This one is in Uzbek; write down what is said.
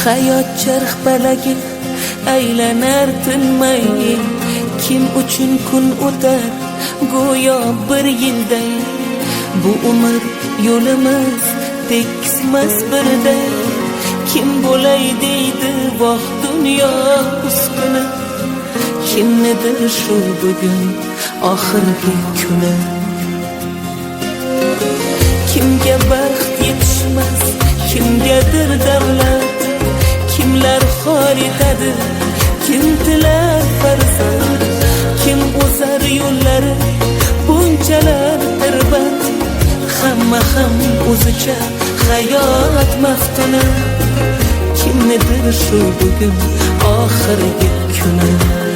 hayot charxpalagi aylanar tinmay. Kim uchun kun o'tar go'yo bir yilday. Bu umr yo'limiz tekismas birday. Kim bo'lay deydi voh dunyo ustuni. Kimnidir shu bugun oxirgi kuni. Kimga baxt yetishmas, kimgadir davlat. Kimlar xor etadi, kim tilar farzand. Kim o'zar yo'llari bunchalar tirband. Hamma ham o'zicha hayot maftuni. Kimnidir shu bugun oxirgi kuni.